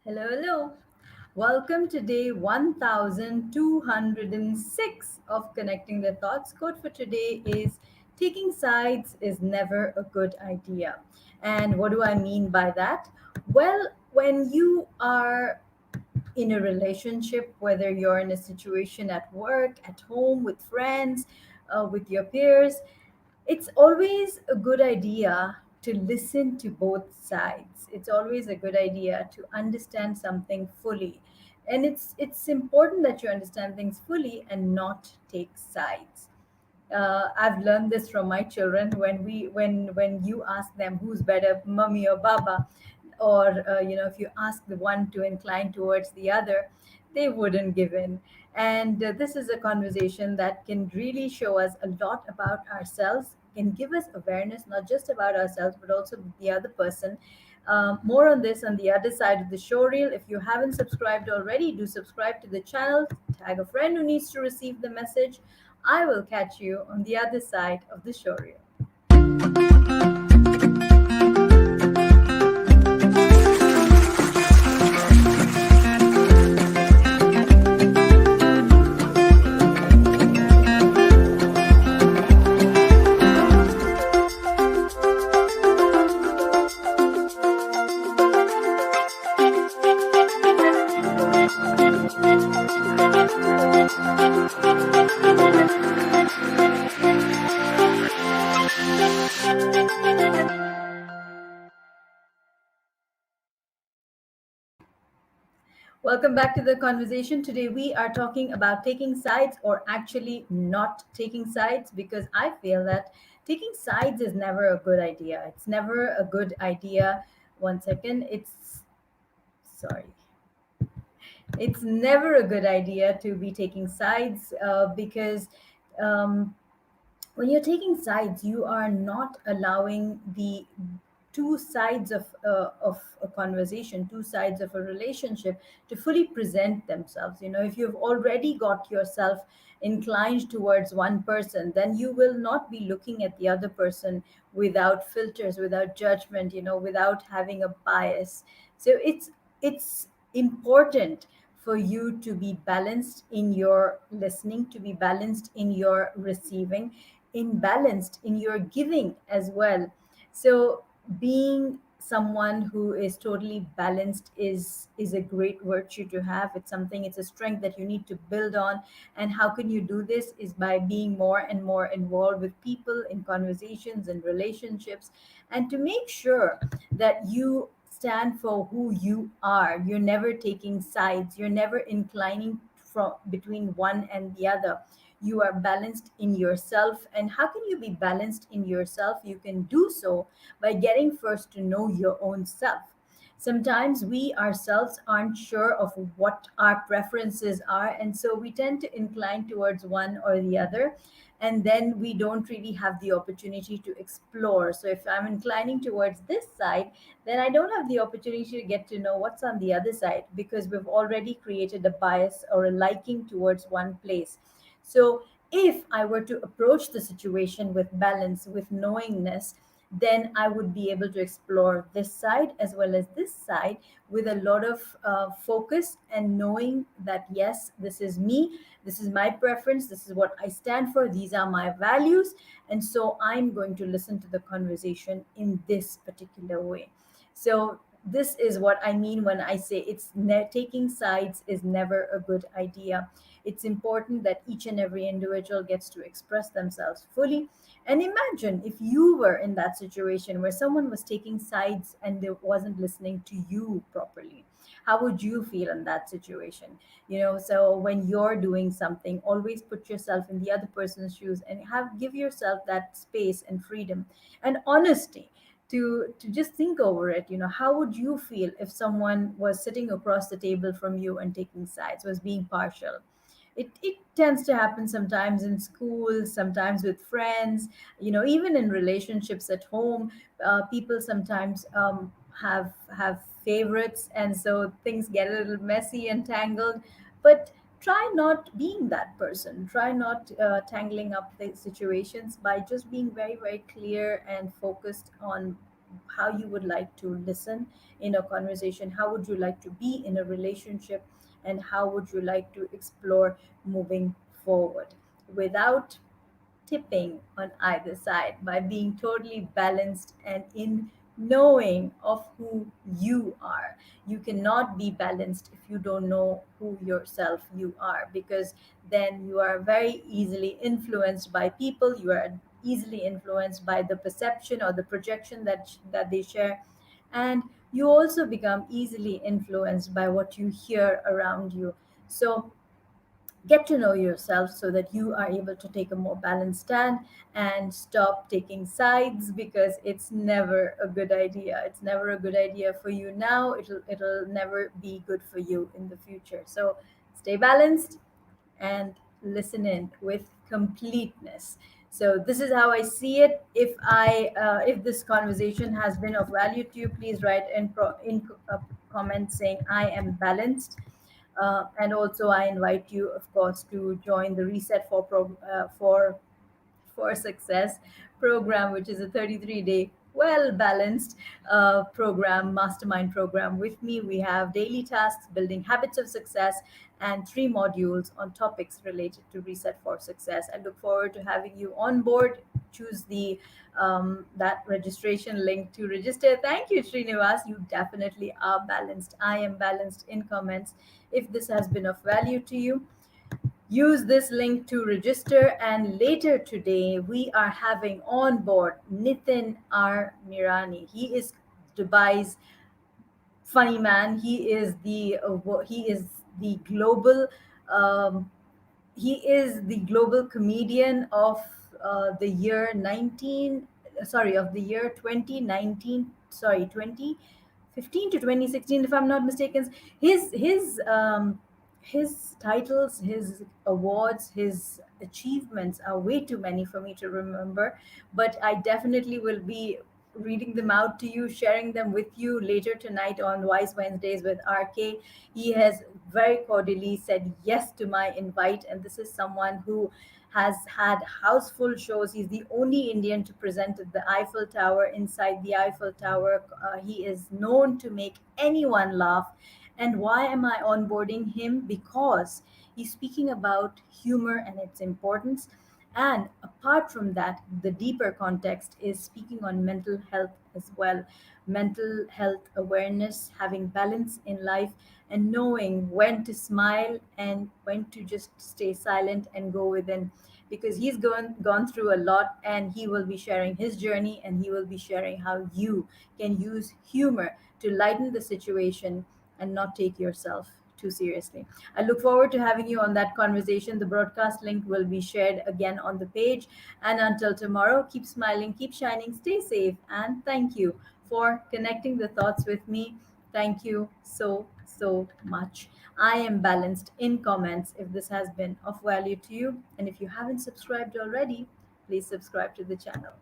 Hello, hello. Welcome to day 1206 of Connecting the Thoughts. Quote for today is taking sides is never a good idea. And what do I mean by that? Well, when you are in a relationship, whether you're in a situation at work, at home, with friends, with your peers, it's always a good idea to listen to both sides. It's always a good idea to understand something fully. And it's important that you understand things fully and not take sides. I've learned this from my children. When you ask them who's better, mummy or baba, or if you ask the one to incline towards the other, they wouldn't give in. And this is a conversation that can really show us a lot about ourselves, can give us awareness not just about ourselves but also the other person. More on this on the other side of the show reel. If you haven't subscribed already, do subscribe to the channel, tag a friend who needs to receive the message. I will catch you on the other side of the show reel. Welcome back to the conversation. Today we are talking about taking sides, or actually not taking sides, because I feel that taking sides is never a good idea. It's never a good idea. One second. Sorry. It's never a good idea to be taking sides because um, when you're taking sides, you are not allowing the two sides of a conversation, two sides of a relationship to fully present themselves. If you've already got yourself inclined towards one person, then you will not be looking at the other person without filters, without judgment, without having a bias. So it's important for you to be balanced in your listening, to be balanced in your receiving, in balanced in your giving as well. So being someone who is totally balanced is a great virtue to have. It's something, it's a strength that you need to build on. And how can you do this is by being more and more involved with people, in conversations and relationships, and to make sure that you stand for who you are. You're never taking sides, you're never inclining from between one and the other. You are balanced in yourself. And how can you be balanced in yourself? You can do so by getting first to know your own self. Sometimes we ourselves aren't sure of what our preferences are, and so we tend to incline towards one or the other, and then we don't really have the opportunity to explore. So if I'm inclining towards this side, then I don't have the opportunity to get to know what's on the other side, because we've already created a bias or a liking towards one place. So if I were to approach the situation with balance, with knowingness, then I would be able to explore this side as well as this side with a lot of focus, and knowing that yes, this is me, this is my preference, this is what I stand for, these are my values, and so I'm going to listen to the conversation in this particular way. So this is what I mean when I say taking sides is never a good idea. It's important that each and every individual gets to express themselves fully. And imagine if you were in that situation where someone was taking sides and they wasn't listening to you properly. How would you feel in that situation? So when you're doing something, always put yourself in the other person's shoes and give yourself that space and freedom and honesty to just think over it. How would you feel if someone was sitting across the table from you and taking sides, was being partial? It tends to happen sometimes in school, sometimes with friends, even in relationships at home. People sometimes have favorites, and so things get a little messy and tangled. But try not being that person. Try not tangling up the situations by just being very, very clear and focused on how you would like to listen in a conversation, how would you like to be in a relationship, and how would you like to explore moving forward without tipping on either side, by being totally balanced and in knowing of who you are. You cannot be balanced if you don't know who yourself you are, because then you are very easily influenced by people, you are easily influenced by the perception or the projection that they share, and you also become easily influenced by what you hear around you. So get to know yourself so that you are able to take a more balanced stand and stop taking sides, because it's never a good idea. It's never a good idea for you now. It'll never be good for you in the future. So stay balanced and listen in with completeness. So this is how I see it. If this conversation has been of value to you, please write in comment saying I am balanced. And also, I invite you, of course, to join the Reset for Success program, which is a 33-day, well balanced program, mastermind program with me. We have daily tasks, building habits of success, and 3 modules on topics related to Reset for Success. I look forward to having you on board. Choose the that registration link to register. Thank you, Srinivas. You definitely are balanced. I am balanced in comments. If this has been of value to you, use this link to register. And later today, we are having on board Nitin R. Mirani. He is Dubai's funny man. He is the global um, he is the global comedian of the year 19 sorry of the year 2019, sorry, 2015 to 2016, if I'm not mistaken. His titles, his awards, his achievements are way too many for me to remember, but I definitely will be reading them out to you, sharing them with you later tonight on Wise Wednesdays with RK. He has very cordially said yes to my invite, and this is someone who has had houseful shows. He's the only Indian to present at the Eiffel Tower, inside the Eiffel Tower. He is known to make anyone laugh. And why am I onboarding him? Because he's speaking about humor and its importance. And apart from that, the deeper context is speaking on mental health as well. Mental health awareness, having balance in life, and knowing when to smile and when to just stay silent and go within. Because he's gone through a lot, and he will be sharing his journey, and he will be sharing how you can use humor to lighten the situation and not take yourself too seriously. I look forward to having you on that conversation. The broadcast link will be shared again on the page. And until tomorrow, keep smiling, keep shining, stay safe, and thank you for connecting the thoughts with me. Thank you so much. I am balanced in comments if this has been of value to you. And if you haven't subscribed already, please subscribe to the channel.